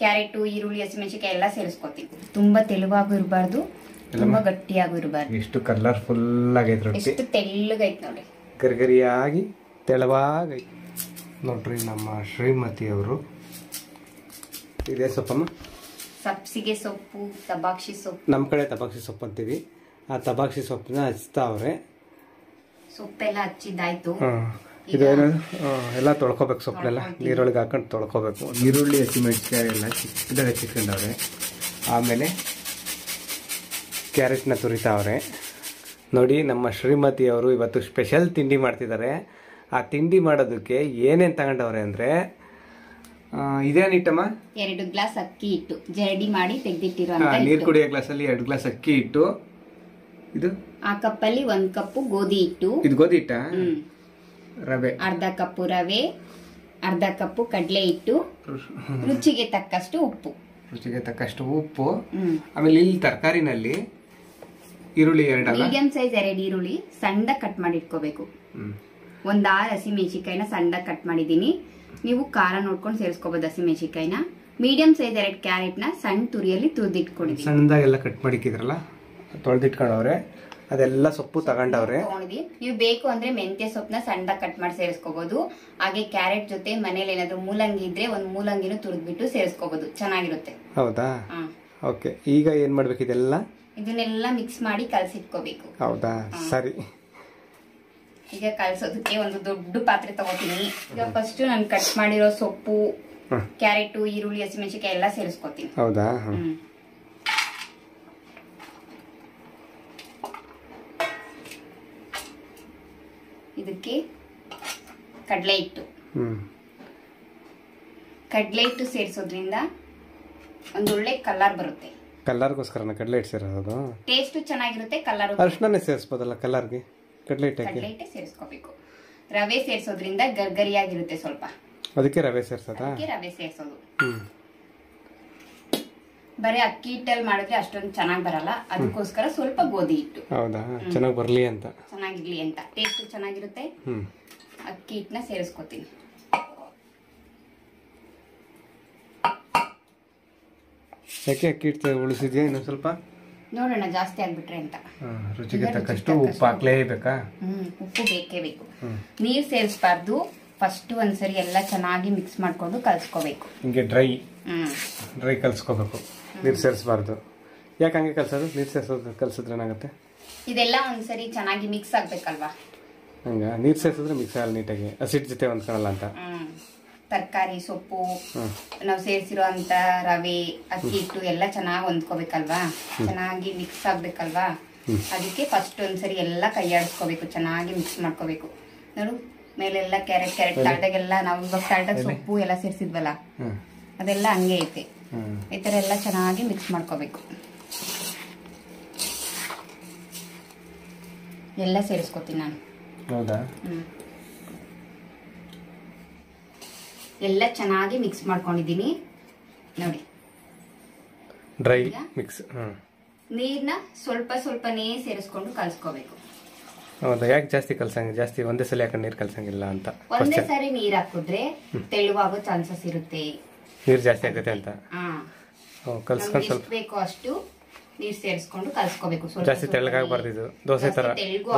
Carrot, ಈರುಳ್ಳಿ, ಹಸಿಮೆಣಸಿನಕಾಯಿ ಎಲ್ಲ ಸೇರಿಸ್ಕೊತೀವಿ. ತುಂಬಾ ತೆಳುವಾಗೂ ಇರಬಾರ್ದು, ತುಂಬಾ ಗಟ್ಟಿಯಾಗೂ ಇರಬಾರ್ದು. ಎಷ್ಟು ಕಲರ್ಫುಲ್ ಆಗೈತೆ ರೊಟ್ಟಿ, ಎಷ್ಟು ತೆಳ್ಳಗೈತೆ ನೋಡಿ, ಗರಿಗರಿಯಾಗಿ ತೆಳುವಾಗೈತೆ ನೋಡ್ರಿ. ನಮ್ಮ ಶ್ರೀಮತಿ ಅವರು ಇದೇ ಸೊಪ್ಪಮ್ಮ, ಸಬ್ಸಿಗೆ ಸೊಪ್ಪು, ತಬಾಕ್ಷಿ ಸೊಪ್ಪು. ನಮ್ಮ ಕಡೆ ತಬಾಕ್ಷಿ ಸೊಪ್ಪು ಅಂತೀವಿ. ಆ ತಬಾಕ್ಷಿ ಸೊಪ್ಪನ್ನ ಹಚ್ತಾವ್ರೆ. ಸೊಪ್ಪೆಲ್ಲ ಹಚ್ಚಿದ್ದಾಯ್ತು. ಇದೇನು ಎಲ್ಲ ತೊಳ್ಕೊಬೇಕು, ಸೊಪ್ಪನ್ನೆಲ್ಲ ನೀರೊಳಗೆ ಹಾಕೊಂಡು ತೊಳ್ಕೊಬೇಕು. ಈರುಳ್ಳಿ, ಹಸಿಮೆಣಸಿನಕಾಯಿ ಎಲ್ಲ ಚಿಕ್ಕದಾಗಿ ಹಚ್ಚಿಟ್ಕೊಂಡವ್ರೆ. ಆಮೇಲೆ ಕ್ಯಾರೆಟ್ನ ತುರಿತಾವ್ರೆ ನೋಡಿ. ನಮ್ಮ ಶ್ರೀಮತಿ ಅವರು ಇವತ್ತು ಸ್ಪೆಷಲ್ ತಿಂಡಿ ಮಾಡ್ತಿದ್ದಾರೆ. ಆ ತಿಂಡಿ ಮಾಡೋದಕ್ಕೆ ಏನೇನು ತಗೊಂಡವ್ರೆ ಅಂದರೆ, ಇದೇನಿಟ್ಟಮ್ಮ? 2 ಗ್ಲಾಸ್ ಅಕ್ಕಿ ಹಿಟ್ಟು ಜರಡಿ ಮಾಡಿ ತೆಗೆದಿಟ್ಟಿರೋ ನೀರು ಕುಡಿಯೋ ಗ್ಲಾಸಲ್ಲಿ 2 ಗ್ಲಾಸ್ ಅಕ್ಕಿ ಹಿಟ್ಟು. ಇದು ಆ ಕಪ್ಪಲ್ಲಿ 1 ಕಪ್ ಗೋಧಿ ಹಿಟ್ಟು. ಇದು ಗೋಧಿ ಹಿಟ್ಟ? ರವೆ ಅರ್ಧ ಕಪ್ಪು ರವೆ, ಅರ್ಧ ಕಪ್ಪು ಕಡಲೆ ಹಿಟ್ಟು, ರುಚಿಗೆ ತಕ್ಕಷ್ಟು ಉಪ್ಪು. ಆಮೇಲೆ ಇಲ್ಲಿ ತರಕಾರಿನಲ್ಲಿ ಈರುಳ್ಳಿ 2 ಮೀಡಿಯಂ ಸೈಜ್ 2 ಈರುಳ್ಳಿ ಸಣ್ಣ ಕಟ್ ಮಾಡಿ ಇಟ್ಕೋಬೇಕು. 1 6 ಹಸಿಮೆಣಸಿನಕಾಯಿನ ಸಣ್ಣ ಕಟ್ ಮಾಡಿದೀನಿ. ನೀವು ಖಾರ ನೋಡ್ಕೊಂಡು ಸೇರಿಸ್ಕೋಬಹುದು ಹಸಿಮೆಣಸಿನಕಾಯಿನ. ಮೀಡಿಯಂ ಸೈಜ್ 2 ಕ್ಯಾರೆಟ್ ನ ಸಣ್ಣ ತುರಿಯಲ್ಲಿ ತುರಿದಿಟ್ಕೊಂಡಿದ್ದೀನಿ. ಸಣ್ಣದಾಗೆಲ್ಲ ಕಟ್ ಮಾಡಿಕ್ಕಿದ್ರಲ್ಲ, ತೊಳೆದಿಟ್ಕೊಂಡವ್ರೆ. ಅದೆಲ್ಲ ಸೊಪ್ಪು ತಗೊಂಡವ್ರೆ. ನೀವು ಬೇಕು ಅಂದ್ರೆ ಮೆಂತ್ಯ ಸೊಪ್ಪನ್ನ ಸಣ್ಣ ಕಟ್ ಮಾಡಿ ಸೇರಿಸ್ಕೋಬಹುದು. ಹಾಗೆ ಕ್ಯಾರೆಟ್ ಜೊತೆ ಮನೇಲಿ ಏನಾದ್ರು ಮೂಲಂಗಿ ಇದ್ರೆ 1 ಮೂಲಂಗಿನೂ ತುರಿದ್ಬಿಟ್ಟು ಸೇರಿಸ್ಕೋಬಹುದು, ಚೆನ್ನಾಗಿರುತ್ತೆ. ಹೌದಾ? ಓಕೆ. ಈಗ ಏನ್ ಮಾಡ್ಬೇಕು? ಇದನ್ನೆಲ್ಲ ಮಿಕ್ಸ್ ಮಾಡಿ ಕಲಸಿಟ್ಕೋಬೇಕು. ಹೌದಾ? ಸರಿ. ಈಗ ಕಲಸೋದಕ್ಕೆ ಒಂದು ದೊಡ್ಡ ಪಾತ್ರೆ ತಗೋತೀನಿ. ಈಗ ಫಸ್ಟ್ ನಾನು ಕಟ್ ಮಾಡಿರೋ ಸೊಪ್ಪು, ಕ್ಯಾರೆಟ್, ಈರುಳ್ಳಿ, ಹಸಿಮೆಣಸಿನಕಾಯಿ ಎಲ್ಲ ಸೇರಿಸ್ಕೋತೀನಿ. ಹೌದಾ? ಇದಕ್ಕೆ ಕಡಲೆ ಹಿಟ್ಟು ಸೇರಿಸೋದ್ರಿಂದ ಒಂದೊಳ್ಳೆ ಕಲರ್ ಬರುತ್ತೆ. ಕಲರ್ಗೋಸ್ಕರ ಕಡಲೆ ಹಿಟ್ಟು ಸೇರಿಸೋದು ಟೇಸ್ಟ್ ಚೆನ್ನಾಗಿರುತ್ತೆ. ಕಲರ್ ಅರ್ಶಿಣನೇ ಸೇರಿಸಬಹುದಲ್ಲ ಕಲರ್ಗೆ? ಕಡಲೆ ಹಿಟ್ಟೆ ಸೇರಿಸ್ಕೋಬೇಕು. ರವೆ ಸೇರಿಸೋದ್ರಿಂದ ಗರ್ಗರಿಯಾಗಿರುತ್ತೆ ಸ್ವಲ್ಪ, ಅದಕ್ಕೆ ರವೆ ಸೇರಿಸೋದು. ಬರೀ ಅಕ್ಕಿ ಹಿಟ್ಟಲ್ಲಿ ಮಾಡಿದ್ರೆ ಅಷ್ಟೊಂದು ಚೆನ್ನಾಗಿ ಬರಲ್ಲ, ಅದಕ್ಕೋಸ್ಕರ ಸ್ವಲ್ಪ ಗೋಧಿ ಹಿಟ್ಟು. ಹೌದಾ? ಚೆನ್ನಾಗಿ ಬರ್ಲಿ ಅಂತ, ಚೆನ್ನಾಗಿರ್ಲಿ ಅಂತ, ಟೇಸ್ಟ್ ಚೆನ್ನಾಗಿರುತ್ತೆ. ಅಕ್ಕಿ ಹಿಟ್ಟನ್ನ ಸೇರಿಸ್ಕೋತೀನಿ. ಯಾಕೆ ಅಕ್ಕಿ ಹಿಟ್ಟು ಉಳಿಸಿದ್ಯಾ? ಇನ್ನೊಂದು ಸ್ವಲ್ಪ ನೋಡೋಣ ಜಾಸ್ತಿ ಆಗ್ಬಿಟ್ರೆ ಅಂತ. ರುಚಿಗೆ ತಕ್ಕಷ್ಟು ಉಪ್ಪು ಹಾಕ್ಲೇಬೇಕಾ? ಉಪ್ಪು ಬೇಕೇ ಬೇಕು. ನೀರ್ ಸೇರಿಸಬಾರ್ದು. ಫಸ್ಟ್ ಒಂದ್ಸರಿ ಎಲ್ಲ ಚೆನ್ನಾಗಿ ಮಿಕ್ಸ್ ಮಾಡ್ಕೊಂಡು ಕಲ್ಸ್ಕೋಬೇಕು. ಹಿಂಗೆ ಡ್ರೈ ಕಲ್ಸ್ಕೋಬೇಕು, ನೀರು ಸೇರಿಸಬಾರ್ದು. ಯಾಕೆ ಹಂಗೆ ಕಲ್ಸೋದು? ನೀರು ಕಲ್ಸಿದ್ರೆ ಏನಾಗುತ್ತೆ? ಇದೆಲ್ಲ ಒಂದ್ಸರಿ ಚೆನ್ನಾಗಿ ಮಿಕ್ಸ್ ಆಗ್ಬೇಕಲ್ವಾ? ಹಂಗ ನೀರು ಸೇರಿಸಿದ್ರೆ ಮಿಕ್ಸ್ ಆಗಲ್ಲ ನೀಟಾಗಿ, ಹಸಿಟ್ಟು ಜೊತೆ ಹೊಂದ್ಕೊಳಲ್ಲ ಅಂತ. ತರಕಾರಿ, ಸೊಪ್ಪು, ನಾವು ಸೇರಿಸಿರೋ ಅಂತ ರವೆ, ಅಕ್ಕಿ ಹಿಟ್ಟು ಎಲ್ಲ ಚೆನ್ನಾಗಿ ಹೊಂದ್ಕೋಬೇಕಲ್ವಾ? ಚೆನ್ನಾಗಿ ಮಿಕ್ಸ್ ಆಗ್ಬೇಕಲ್ವಾ? ಅದಕ್ಕೆ ಫಸ್ಟ್ ಒಂದ್ಸರಿ ಎಲ್ಲ ಕೈಯಾಡಿಸ್ಕೋಬೇಕು, ಚೆನ್ನಾಗಿ ಮಿಕ್ಸ್ ಮಾಡ್ಕೋಬೇಕು. ನೋಡು, ಮೇಲೆಲ್ಲ ಕ್ಯಾರೆಟ್ ತಾಳ್ದಾಗೆಲ್ಲ ನಾವು ಇವಾಗ ತಾಳ್ದಾಗ ಸೊಪ್ಪು ಎಲ್ಲ ಸೇರಿಸಿದ್ವಲ್ಲ, ಅದೆಲ್ಲ ಹಂಗೆ ಐತೆ. ಈ ತರ ಎಲ್ಲ ಚೆನ್ನಾಗಿ ಮಿಕ್ಸ್ ಮಾಡ್ಕೋಬೇಕು. ಎಲ್ಲ ಸೇರಿಸ್ಕೋತೀನಿ ನಾನು. ಹೌದಾ? ಎಲ್ಲ ಚೆನ್ನಾಗಿ ಮಿಕ್ಸ್ ಮಾಡ್ಕೊಂಡಿದ್ದೀನಿ ನೋಡಿ. Dry mix. ನೀರ್ನ ಸ್ವಲ್ಪ ಸ್ವಲ್ಪನೇ ಸೇರಿಸ್ಕೊಂಡು ಕಲ್ಸ್ಕೋಬೇಕು. ಹೌದಾ? ಯಾಕೆ ಜಾಸ್ತಿ ಕಲ್ಸಂಗ? ಜಾಸ್ತಿ ಒಂದೇ ಸಲ ಯಾಕಂದ್ರೆ ನೀರು ಕಲ್ಸಂಗಿಲ್ಲ ಅಂತ? ಒಂದೇ ಸಾರಿ ನೀರ್ ಹಾಕಿದ್ರೆ ತೆಳುವಾಗೋ ಚಾನ್ಸಸ್ ಇರುತ್ತೆ. ನೀರು ಜಾಸ್ತಿ ಆಗುತ್ತೆ ಅಂತ ಕಲ್ಸ್ಕೊಂಡು ಸ್ವಲ್ಪ ಬೇಕು ಅಷ್ಟು ನೀರ್ ಸೇರಿಸ್ಕೊಂಡು ಕಲ್ಸ್ಕೋಬೇಕು. ಜಾಸ್ತಿ ತೆಳ್ಳಗಾಗಬಾರ್ದು. ಇದು ದೋಸೆ ತರ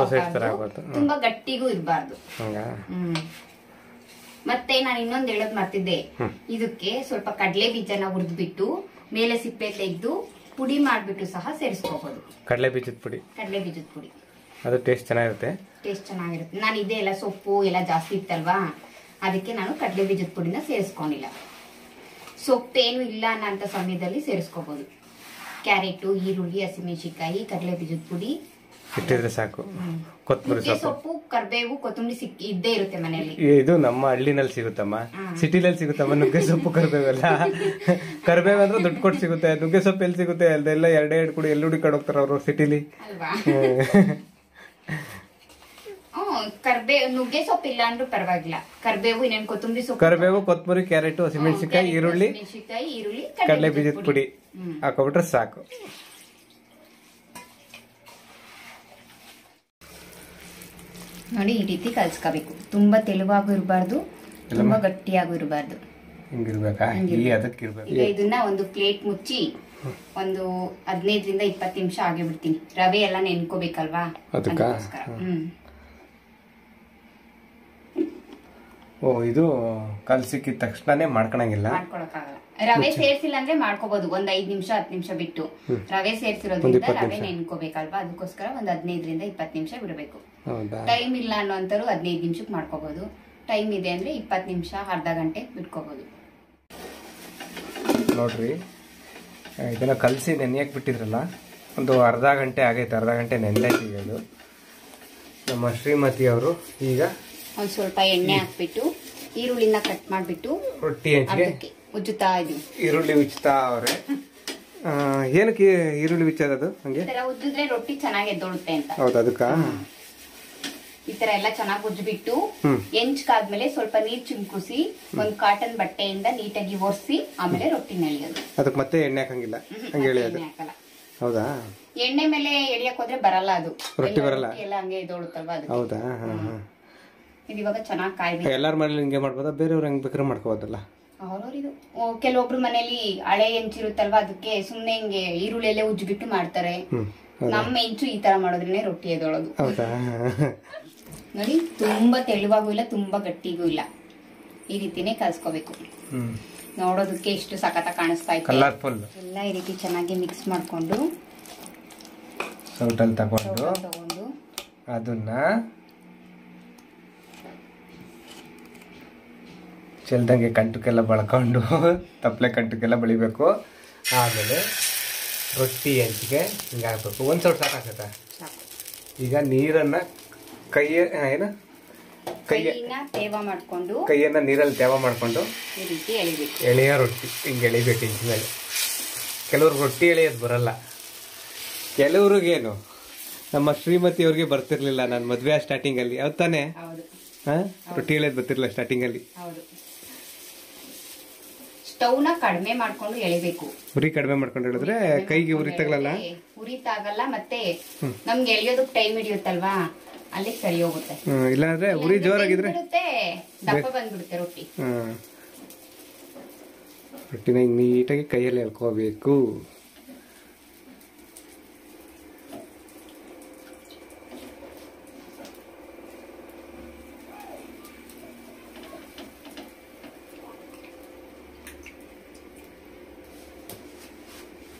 ಆಗಬಾರ್ದು, ತುಂಬಾ ಗಟ್ಟಿಗೂ ಇರಬಾರ್ದು. ಮತ್ತೆ ನಾನು ಇನ್ನೊಂದು ಹೇಳೋದ್ ಮರ್ತಿದ್ದೆ. ಇದಕ್ಕೆ ಸ್ವಲ್ಪ ಕಡಲೆ ಬೀಜನ ಹುರಿದ್ಬಿಟ್ಟು ಮೇಲೆ ಸಿಪ್ಪೆ ತೆಗೆದು ಪುಡಿ ಮಾಡ್ಬಿಟ್ಟು ಸಹ ಸೇರಿಸ್ಕೋಬಹುದು. ಕಡಲೆ ಬೀಜದ ಪುಡಿ ಅದು ಟೇಸ್ಟ್ ಚೆನ್ನಾಗಿರುತ್ತೆ. ನಾನು ಇದೇ ಎಲ್ಲ ಸೊಪ್ಪು ಎಲ್ಲ ಜಾಸ್ತಿ ಇತ್ತಲ್ವಾ, ಅದಕ್ಕೆ ನಾನು ಕಡಲೆ ಬೀಜದ ಪುಡಿನ ಸೇರಿಸ್ಕೊಂಡಿಲ್ಲ. ಸೊಪ್ಪೇನು ಇಲ್ಲ ಅನ್ನೋ ಸಮಯದಲ್ಲಿ ಸೇರಿಸ್ಕೋಬಹುದು. ಕ್ಯಾರೆಟ್, ಈರುಳ್ಳಿ, ಹಸಿಮೆಣಸಿನಕಾಯಿ, ಕಡಲೆ ಬೀಜದ ಪುಡಿ ಇಟ್ಟಿದ್ರೆ ಸಾಕು. ಕೊತ್ತಂಬರಿ ಸೊಪ್ಪು, ಕರ್ಬೇವು, ಕೊತ್ತಂಬರಿ ಇದ್ದೇ ಇರುತ್ತೆ ಮನೆಯಲ್ಲಿ. ಇದು ನಮ್ಮ ಹಳ್ಳಿನಲ್ಲಿ ಸಿಗುತ್ತಮ್ಮ, ಸಿಟಿನಲ್ಲಿ ಸಿಗುತ್ತಮ್ಮ ನುಗ್ಗೆ ಸೊಪ್ಪು, ಕರ್ಬೇವೆಲ್ಲ. ಕರ್ಬೇವು ಅಂದ್ರೆ ದುಡ್ಡು ಕೊಟ್ಟು ಸಿಗುತ್ತೆ, ನುಗ್ಗೆ ಸೊಪ್ಪು ಎಲ್ಲಿ ಸಿಗುತ್ತೆ? ಅದೆಲ್ಲ 2 ಕುಡಿ ಎಲ್ಲಿ ಹುಡುಕಾಡ್ ಹೋಗ್ತಾರ ಅವರು ಸಿಟಿಲಿ. ನುಗ್ಗೆ ಸೊಪ್ಪು ಇಲ್ಲ ಅಂದ್ರೂ ಪರವಾಗಿಲ್ಲ. ಕರ್ಬೇವು, ಇನ್ನೇನು ಕೊತ್ತಂಬರಿ ಸೊಪ್ಪು, ಕರ್ಬೇವು, ಕೊತ್ತಂಬರಿ, ಕ್ಯಾರೆಟ್, ಹಸಿಮೆಣಸಿನಕಾಯಿ, ಈರುಳ್ಳಿ, ಕಡಲೆ ಬೀಜದ ಪುಡಿ ಹಾಕೊಬಿಟ್ರೆ ಸಾಕು. ನೋಡಿ, ಈ ರೀತಿ ಕಲ್ಸ್ಕೋಬೇಕು. ತುಂಬಾ ತೆಳುವಾಗೂ ಇರಬಾರ್ದು, ತುಂಬಾ ಗಟ್ಟಿಯಾಗೂ ಇರಬಾರ್ದು. ಹಿಂಗಿರ್ಬೇಕಾ? ಈ ಅದಕ್ಕಿರ್ಬೇಕು. ಈಗ ಇದನ್ನ ಒಂದು ಪ್ಲೇಟ್ ಮುಚ್ಚಿ ಒಂದು 15ರಿಂದ 20 ನಿಮಿಷ ಆಗೇ ಬಿಡ್ತೀನಿ. ರವೆ ಎಲ್ಲ ನೆನ್ಕೋಬೇಕಲ್ವಾ ಅದಕ್ಕೋಸ್ಕರ. ಓ, ಇದು ಕಲ್ ಸಿಕ್ಕಿದ ತಕ್ಷಣನೇ ಮಾಡ್ಕೊಳಂಗಿಲ್ಲ? ಮಾಡ್ಕೊಳಕ್ಕಾಗಲ್ಲ. ರವೆ ಸೇರ್ಸಿಲ್ಲ ಅಂದ್ರೆ ಮಾಡ್ಕೋಬಹುದು, ಒಂದ್ 5 ನಿಮಿಷ 10 ನಿಮಿಷ ಬಿಟ್ಟು. ರವೆ ಸೇರ್ಸಿರೋದ್ರಿಂದ ರವೆ ನೆನ್ಕೋಬೇಕಲ್ವಾ, ಅದಕ್ಕೋಸ್ಕರ ಒಂದ್ 15ರಿಂದ 20 ನಿಮಿಷ ಬಿಡಬೇಕು. ಟೈಮ್ ಇಲ್ಲ ಅನ್ನೋಂತರು 15 ನಿಮಿಷಕ್ಕೆ ಮಾಡ್ಕೋಬಹುದು. ಟೈಮ್ ಇದೆ ಅಂದ್ರೆ 20 ನಿಮಿಷ, ಅರ್ಧ ಗಂಟೆ ಬಿಟ್ಕೋಬಹುದು. ನೋಡ್ರಿ, ಇದನ್ನ ಕಲಸಿ ನೆನೆಯಕ್ಕೆ ಬಿಟ್ಟಿದ್ರಲ್ಲ, ಒಂದು ಅರ್ಧ ಗಂಟೆ ಆಗೈತೆ. ಅರ್ಧ ಗಂಟೆ ನೆನೆದೈತಿ. ಅದು ನಮ್ಮ ಶ್ರೀಮತಿ ಅವರು ಈಗ ಒಂದ್ ಸ್ವಲ್ಪ ಎಣ್ಣೆ ಹಾಕ್ಬಿಟ್ಟು ಈರುಳ್ಳಿನ ಕಟ್ ಮಾಡ್ಬಿಟ್ಟು ರೊಟ್ಟಿ ಹಂಚಿಗೆ ಉಜ್ಜುತ್ತಾ ಇದೀವಿ. ಈರುಳ್ಳಿ ಉಜ್ತಾ ಅವ್ರೆ. ಏನಕ್ಕೆ ಈರುಳ್ಳಿ ಉಚ್ಚೋದು? ಹಂಗೆ ಉಜ್ಜಿದ್ರೆ ರೊಟ್ಟಿ ಚೆನ್ನಾಗಿ ಎದ್ದೋಳುತ್ತೆ ಅಂತ. ಹೌದು, ಅದಕ್ಕ ಈ ತರ ಎಲ್ಲ ಚೆನ್ನಾಗಿ ಉಜ್ಬಿಟ್ಟು ಹೆಂಚ್ಕಾದ್ಮೇಲೆ ಸ್ವಲ್ಪ ನೀರ್ ಚಿಮ್ಕುಸಿ ಒಂದ್ ಕಾಟನ್ ಬಟ್ಟೆಯಿಂದ ನೀಟಾಗಿ ಒರೆಸಿ ಆಮೇಲೆ ರೊಟ್ಟಿ ಎಳಿಯೋದು. ಅದಕ್ಕೆ ಮತ್ತೆ ಎಣ್ಣೆ ಹಾಕಂಗಿಲ್ಲ? ಹಂಗೆ ಎಳೆಯೋದು? ಹೌದಾ? ಎಣ್ಣೆ ಮೇಲೆ ಎಳಿಯಕ್ ಹೋದ್ರೆ ಬರಲ್ಲ, ಅದು ರೊಟ್ಟಿ ಬರಲ್ಲ ಎಲ್ಲ ಹಂಗೆ ಎದ್ದೋಳುತ್ತಲ್ವಾ. ಅದು ಹೌದಾ? ಇದು ಇವಾಗ ಚೆನ್ನಾಗಿ ಕಾಯ್ಬೇಕು. ಎಲ್ಲಾರ ಮನೇಲಿ ಹಿಂಗೆ ಮಾಡ್ಬೋದಾ? ಬೇರೆಯವ್ರು ಹೆಂಗ್ ಬೇಕಾದ್ರೆ ಮಾಡ್ಕೋಬೋದಲ್ಲ? ಅವ್ರವ್ರಿದು. ಕೆಲವೊಬ್ರು ಮನೇಲಿ ಹಳೆ ಹೆಂಚಿರುತ್ತಲ್ವಾ, ಅದಕ್ಕೆ ಸುಮ್ನೆ ಹಿಂಗೆ ಈರುಳ್ಳಿಯಲ್ಲೇ ಉಜ್ಬಿಟ್ಟು ಮಾಡ್ತಾರೆ. ನಮ್ಮ ಹೆಂಚು ಈ ತರ ಮಾಡೋದ್ರೇನೆ ರೊಟ್ಟಿ ಎದ್ದೋಳೋದು. ಹೌದಾ? ನೋಡಿ, ತುಂಬಾ ತೆಳುವಾಗೂ ಇಲ್ಲ, ತುಂಬಾ ಗಟ್ಟಿಗೂ ಇಲ್ಲ. ಈ ರೀತಿನೇ ಕಲ್ಸ್ಕೋಬೇಕು. ನೋಡೋದಕ್ಕೆ ಎಷ್ಟು ಸಖತ ಕಾಣಿಸ್ತಾ ಇತ್ತು. ಕಲರ್ಫುಲ್. ಎಲ್ಲ ಈ ರೀತಿ ಚೆನ್ನಾಗಿ ಮಿಕ್ಸ್ ಮಾಡ್ಕೊಂಡು ಸೌಟಲ್ ತಗೊಂಡು ಅದನ್ನ ಚೆಲ್ದಂಗೆ ಕಂಟಕ್ಕೆಲ್ಲ ಬಳ್ಕೊಂಡು ತಪ್ಪಲೆ ಕಂಟಕ್ಕೆಲ್ಲ ಬಳಿಬೇಕು. ಆಮೇಲೆ ರೊಟ್ಟಿ ಹಂಚಿಗೆ ಹಿಂಗೆ ಹಾಕ್ಬೇಕು. ಒಂದು ಸ್ವಲ್ಪ ಸಾಕಾಗತ್ತಾ? ಈಗ ನೀರನ್ನ ಕೈಯನ್ನ ನೀರಲ್ಲಿ ತೇವ ಮಾಡ್ಕೊಂಡು ಎಳೆಯ ರೊಟ್ಟಿ ಹಿಂಗೆ ಎಳಿಬೇಕು ಹಿಂಚಿನಲ್ಲಿ. ಕೆಲವ್ರಿಗೆ ರೊಟ್ಟಿ ಎಳೆಯೋದು ಬರಲ್ಲ. ಕೆಲವ್ರಿಗೇನು, ನಮ್ಮ ಶ್ರೀಮತಿ ಅವ್ರಿಗೆ ಬರ್ತಿರ್ಲಿಲ್ಲ. ನಾನು ಮದ್ವೆ ಸ್ಟಾರ್ಟಿಂಗ್ ಅಲ್ಲಿ ಅವ್ರು ತಾನೆ ರೊಟ್ಟಿ ಎಳೆಯೋದು ಬರ್ತಿರ್ಲಿಲ್ಲ ಸ್ಟಾರ್ಟಿಂಗ್ ಅಲ್ಲಿ. ಸ್ಟವ್ನ ಕಡಿಮೆ ಮಾಡ್ಕೊಂಡು ಎಳಿಬೇಕು. ಉರಿ ಕಡಿಮೆ ಮಾಡ್ಕೊಂಡು ಹೇಳಿದ್ರೆ ಕೈಗೆ ಉರಿ ತಗಲಲ್ಲ? ಉರಿ ತಾಗಲ್ಲ. ಮತ್ತೆ ನಮ್ಗೆ ಎಳಿಯೋದಕ್ಕೆ ಟೈಮ್ ಹಿಡಿಯುತ್ತಲ್ವಾ, ಅಲ್ಲಿ ಸರಿ ಹೋಗುತ್ತೆ. ಇಲ್ಲಾಂದ್ರೆ ಉರಿ ಜೋರಾಗಿದ್ರೆ ದಪ್ಪ ಬಂದ್ಬಿಡುತ್ತೆ ರೊಟ್ಟಿ. ರೊಟ್ಟಿನ ನೀಟಾಗಿ ಕೈಯಲ್ಲಿ ಎಳ್ಕೋಬೇಕು.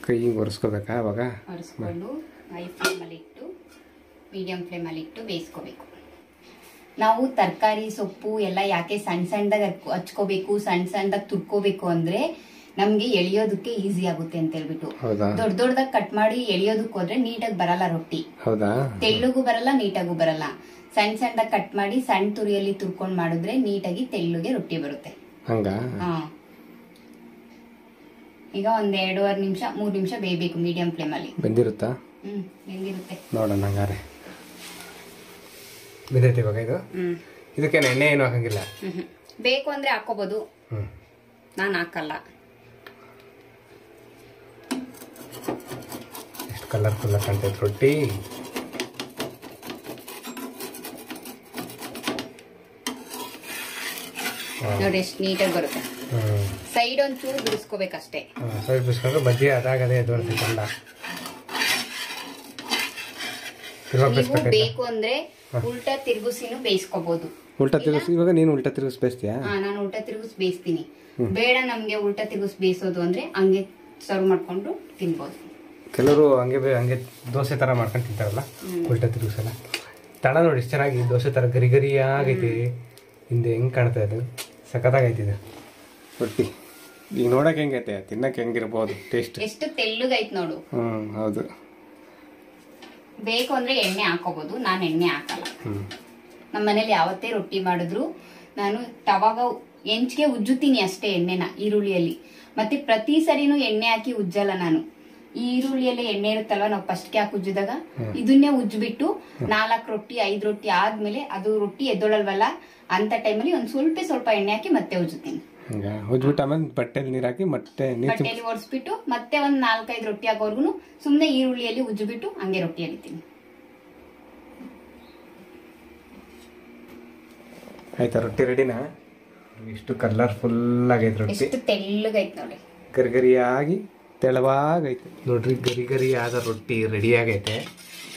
ಕೈ ಒರೆಸ್ಕೋಬೇಕಾ? ಅವಾಗ ಒರೆಸ್ಕೊಂಡು ಹೈ ಫ್ಲೇಮಲ್ಲಿ ಇಟ್ಟು ಮೀಡಿಯಂ ಫ್ಲೇಮಲ್ಲಿ ಇಟ್ಟು ಬೇಯಿಸ್ಕೋಬೇಕು. ನಾವು ತರಕಾರಿ ಸೊಪ್ಪು ಎಲ್ಲ ಯಾಕೆ ಸಣ್ಣ ಸಣ್ಣದಾಗ ಹಚ್ಕೋಬೇಕು, ಸಣ್ಣ ಸಣ್ಣದಾಗ ತುರ್ಕೋಬೇಕು ಅಂದ್ರೆ ನಮ್ಗೆ ಎಳಿಯೋದಕ್ಕೆ ಈಸಿ ಆಗುತ್ತೆ ಅಂತ ಹೇಳ್ಬಿಟ್ಟು. ದೊಡ್ಡ ದೊಡ್ಡದಾಗ ಕಟ್ ಮಾಡಿ ಎಳಿಯೋದಕ್ಕೆ ಹೋದ್ರೆ ನೀಟಾಗಿ ಬರಲ್ಲ ರೊಟ್ಟಿ. ತೆಳ್ಳಗೂ ಬರಲ್ಲ, ನೀಟಾಗೂ ಬರಲ್ಲ. ಸಣ್ಣ ಸಣ್ಣದಾಗ ಕಟ್ ಮಾಡಿ ಸಣ್ಣ ತುರಿಯಲ್ಲಿ ತುರ್ಕೊಂಡ್ ಮಾಡಿದ್ರೆ ನೀಟಾಗಿ ತೆಳ್ಳುಗೆ ರೊಟ್ಟಿ ಬರುತ್ತೆ. ಈಗ ಒಂದ್ 2.5 ನಿಮಿಷ 3 ನಿಮಿಷ ಬೇಯಬೇಕು ಮೀಡಿಯಂ ಫ್ಲೇಮ್ ಅಲ್ಲಿ. ಬೆಂದಿರುತ್ತಾ? ಬೆಂದಿರುತ್ತೆ. ನೋಡೋಣ ಹಂಗಾರೆ. ಬೆಂದೈತೆ ಇವಾಗ ಇದು? ಇದಕ್ಕೇನು ಎಣ್ಣೆ ಏನು ಹಾಕಂಗಿಲ್ಲ? ಬೇಕು ಅಂದ್ರೆ ಹಾಕೋಬಹುದು, ನಾನು ಹಾಕಲ್ಲ. ಎಷ್ಟು ಕಲರ್ಫುಲ್ ಕಾಣ್ತೈತೆ ರೊಟ್ಟಿ. ನೋಡಿ ಎಷ್ಟು ನೀಟಾಗಿ ಬರುತ್ತೆ. ಸೈಡ್ ಒಂಚೂರು ಬಿಡಿಸ್ಕೋಬೇಕಷ್ಟೇ. ಸೈಡ್ ಬಿಡಿಸ್ಕೊಂಡ್ರೆ ಬಜ್ಜಿ ಅದಾಗದೇ ದೊಡ್ಡ ಕಂಡ. ಬೇಕು ಅಂದ್ರೆ ಉಲ್ಟಾ ತಿರುಗಿಸಿನೂ ಬೇಯಿಸ್ಕೋಬಹುದು. ಉಲ್ಟಾ ತಿರುಗಿಸಿ? ಇವಾಗ ನೀನು ಉಲ್ಟಾ ತಿರುಗಿಸಿ ಬೇಯಿಸ್ತೀಯಾ? ನಾನು ಉಲ್ಟಾ ತಿರುಗಿಸಿ ಬೇಯಿಸ್ತೀನಿ. ಬೇಡ ನಮ್ಗೆ ಉಲ್ಟಾ ತಿರುಗಿಸಿ ಬೇಯಿಸೋದು ಅಂದ್ರೆ ಹಂಗೆ ಸರ್ವ್ ಮಾಡ್ಕೊಂಡು ತಿನ್ಬೋದು. ಕೆಲವರು ಹಂಗೆ ದೋಸೆ ತರ ಮಾಡ್ಕೊಂಡು ತಿಂತಾರಲ್ಲ, ಉಲ್ಟಾ ತಿರುಗಿಸಲ್ಲ. ತಳ ನೋಡಿ ಎಷ್ಟು ಚೆನ್ನಾಗಿ ದೋಸೆ ತರ ಗರಿ ಗರಿ ಆಗೈತಿ. ಹಿಂದೆ ಹೆಂಗ್ ಕಾಣ್ತಾ ಇದೆ, ಸಖತ್ತಾಗೈತಿದೆ ರೊಟ್ಟಿ. ಈಗ ನೋಡಕ್ ಹೆಂಗೈತೆ, ತಿನ್ನಕ್ ಹೆಂಗಿರ್ಬೋದು ಟೇಸ್ಟ್. ಎಷ್ಟು ತೆಳ್ಳಗೈತ್ ನೋಡು. ಹೌದು. ಬೇಕು ಅಂದ್ರೆ ಎಣ್ಣೆ ಹಾಕೋಬಹುದು, ನಾನು ಎಣ್ಣೆ ಹಾಕಲ್ಲ. ನಮ್ಮ ಮನೇಲಿ ಯಾವತ್ತೇ ರೊಟ್ಟಿ ಮಾಡಿದ್ರು ನಾನು ತವಾಗ ಹೆಂಚಿಗೆ ಉಜ್ಜುತ್ತೀನಿ ಅಷ್ಟೇ ಎಣ್ಣೆನ, ಈರುಳ್ಳಿಯಲ್ಲಿ. ಮತ್ತೆ ಪ್ರತಿ ಸರಿನೂ ಎಣ್ಣೆ ಹಾಕಿ ಉಜ್ಜಲ್ಲ ನಾನು. ಈ ಈರುಳ್ಳಿಯಲ್ಲಿ ಎಣ್ಣೆ ಇರುತ್ತಲ್ವಾ, ನಾವು ಫಸ್ಟ್ಗೆ ಹಾಕಿ ಉಜ್ಜಿದಾಗ ಇದನ್ನೇ ಉಜ್ಬಿಟ್ಟು 4 ರೊಟ್ಟಿ 5 ರೊಟ್ಟಿ ಆದ್ಮೇಲೆ ಅದು ರೊಟ್ಟಿ ಎದ್ದೊಳಲ್ವಲ್ಲ ಅಂತ ಟೈಮಲ್ಲಿ ಒಂದ್ ಸ್ವಲ್ಪ ಎಣ್ಣೆ ಹಾಕಿ ಮತ್ತೆ ಉಜ್ಜುತ್ತೀನಿ. ಉಜ್ಬಿಟ್ಟು ಆಮೇಲೆ ಬಟ್ಟೆಲಿ ನೀರ್ ಹಾಕಿ ಬಟ್ಟೆಲಿ ಒರೆಸ್ಬಿಟ್ಟು ಮತ್ತೆ ಒಂದ್ 4-5 ರೊಟ್ಟಿ ಹಾಕೋರ್ಗು ಸುಮ್ನೆ ಈರುಳ್ಳಿಯಲ್ಲಿ ಉಜ್ಬಿಟ್ಟು ಹಂಗೆ ರೊಟ್ಟಿ ಎಳಿತೀನಿ. ಆಯ್ತಾ ರೊಟ್ಟಿ ರೆಡಿನಾ? ಇಷ್ಟು ಕಲರ್ಫುಲ್ ಆಗೈತೆ ರೊಟ್ಟಿ, ಎಷ್ಟು ತೆಳ್ಳಗೈತೆ ನೋಡಿ, ಗರಿಗರಿಯಾಗಿ ತೆಳವಾಗೈತೆ ನೋಡ್ರಿ. ಗರಿ ಆದ ರೊಟ್ಟಿ ರೆಡಿ ಆಗೈತೆ.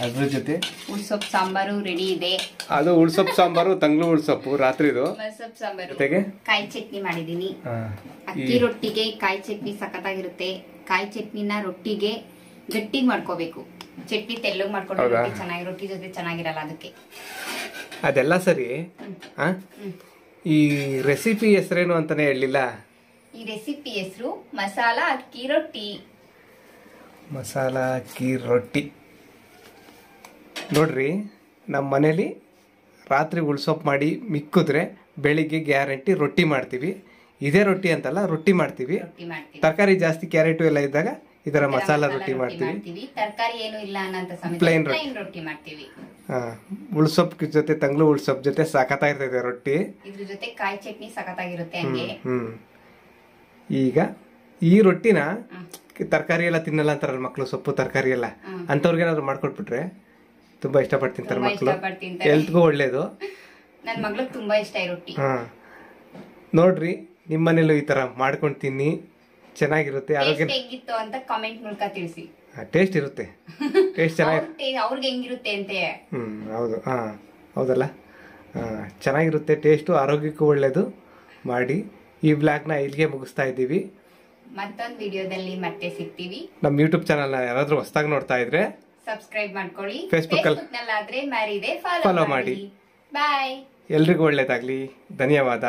ಅದ್ರ ಜೊತೆ ಉಳ್ಸೊಪ್ಪು ಸಾಂಬಾರು ರೆಡಿ ಇದೆ. ಅದು ಉಳ್ಸೊಪ್ಪು ಸಾಂಬಾರು, ತಂಗ್ಳು ಉಳ್ಸೊಪ್ಪು ರಾತ್ರಿದು. ಮಸೊಪ್ಪು ಸಾಂಬಾರು ಜೊತೆಗೆ ಕಾಯಿ ಚಟ್ನಿ ಮಾಡಿದೀನಿ. ಅಕ್ಕಿ ರೊಟ್ಟಿಗೆ ಕಾಯಿ ಚಟ್ನಿ ಸಖತ್ತಾಗಿರುತ್ತೆ. ಕಾಯಿ ಚಟ್ನಿನ ರೊಟ್ಟಿಗೆ ಗಟ್ಟಿಗೆ ಮಾಡ್ಕೋಬೇಕು. ಚಟ್ನಿ ತೆಳ್ಳಗೆ ಮಾಡ್ಕೊಂಡು ರೊಟ್ಟಿ ಚೆನ್ನಾಗಿ, ರೊಟ್ಟಿ ಜೊತೆ ಚೆನ್ನಾಗಿರಲ್ಲ, ಅದಕ್ಕೆ. ಅದೆಲ್ಲ ಸರಿ. ಈ ರೆಸಿಪಿ ಹೆಸರೇನು ಅಂತಾನೆ ಹೇಳಲಿಲ್ಲ. ಈ ರೆಸಿಪಿ ಹೆಸರು ಮಸಾಲಾ ಅಕ್ಕಿ ರೊಟ್ಟಿ. ಮಸಾಲಾ ಅಕ್ಕಿ ರೊಟ್ಟಿ ನೋಡ್ರಿ, ನಮ್ಮ ಮನೇಲಿ ರಾತ್ರಿ ಉಳ್ಸೊಪ್ಪು ಮಾಡಿ ಮಿಕ್ಕಿದ್ರೆ ಬೆಳಿಗ್ಗೆ ಗ್ಯಾರಂಟಿ ರೊಟ್ಟಿ ಮಾಡ್ತೀವಿ. ಇದೇ ರೊಟ್ಟಿ ಅಂತಲ್ಲ, ರೊಟ್ಟಿ ಮಾಡ್ತೀವಿ. ತರಕಾರಿ ಜಾಸ್ತಿ, ಕ್ಯಾರೆಟು ಎಲ್ಲ ಇದ್ದಾಗ ಇದರ ಮಸಾಲಾ ರೊಟ್ಟಿ ಮಾಡ್ತೀವಿ. ತರಕಾರಿ ಏನು ಇಲ್ಲ ಅನ್ನೋ ಪ್ಲೈನ್ ರೊಟ್ಟಿ ಮಾಡ್ತೀವಿ. ಉಳ್ಸೊಪ್ಪು ಜೊತೆ, ತಂಗ್ಳು ಉಳ್ಸೊಪ್ಪು ಜೊತೆ ಸಖತ್ತಾಗಿರ್ತದೆ ರೊಟ್ಟಿ. ಇದ್ರ ಜೊತೆ ಕಾಯಿ ಚಟ್ನಿ ಸಖತ್ತಾಗಿರುತ್ತೆ ಹಂಗೆ. ಈಗ ಈ ರೊಟ್ಟಿನ ತರಕಾರಿ ಎಲ್ಲ ತಿನ್ನಲ್ಲ ಅಂತಾರಲ್ಲ ಮಕ್ಳು, ಸೊಪ್ಪು ತರಕಾರಿ ಎಲ್ಲ, ಅಂತವ್ರಿಗೆ ಏನಾದ್ರು ಮಾಡ್ಕೊಟ್ಬಿಟ್ರೆ ತುಂಬಾ ಇಷ್ಟಪಟ್ಟು ತಿಂತಾರೆ ಮಕ್ಳು. ಹೆಲ್ತ್ಗೂ ಒಳ್ಳೇದು. ನನ್ನ ಮಗ್ಳಿಗೆ ತುಂಬಾ ಇಷ್ಟ ಈ ರೊಟ್ಟಿ. ನೋಡ್ರಿ, ನಿಮ್ಮನೇಲೂ ಈ ತರ ಮಾಡ್ಕೊಂಡು ತಿನ್ನಿ, ಚೆನ್ನಾಗಿರುತ್ತೆ. ಆರೋಗ್ಯ ಹೆಂಗಿತ್ತು ಅಂತ ಕಾಮೆಂಟ್ ಮೂಲಕ ತಿಳಿಸಿ. ಟೇಸ್ಟ್ ಇರುತ್ತೆ, ಟೇಸ್ಟ್ ಚೆನ್ನಾಗಿ ಅವ್ರಿಗೆ ಹೆಂಗಿರುತ್ತೆ ಅಂತೆ. ಹೌದು, ಹೌದಲ್ಲ, ಚೆನ್ನಾಗಿರುತ್ತೆ ಟೇಸ್ಟು, ಆರೋಗ್ಯಕ್ಕೂ ಒಳ್ಳೇದು. ಮಾಡಿ ಈ ಬ್ಲಾಗ್ನ ಇಲ್ಲಿಗೆ ಮುಗಿಸ್ತಾ ಇದ್ದೀವಿ. ಮತ್ತೊಂದು ವಿಡಿಯೋದಲ್ಲಿ ಮತ್ತೆ ಸಿಗ್ತೀವಿ. ನಮ್ಮ ಯೂಟ್ಯೂಬ್ ಚಾನಲ್ನ ಯಾರಾದ್ರೂ ಹೊಸದಾಗಿ ನೋಡ್ತಾ ಇದ್ರೆ ಸಬ್ಸ್ಕ್ರೈಬ್ ಮಾಡ್ಕೊಳ್ಳಿ. ಫೇಸ್ಬುಕ್ ನಲ್ಲಾದ್ರೆ ಮ್ಯಾರಿದೆ ಫಾಲೋ ಮಾಡಿ. ಬಾಯ್. ಎಲ್ರಿಗೂ ಒಳ್ಳೇದಾಗ್ಲಿ. ಧನ್ಯವಾದ.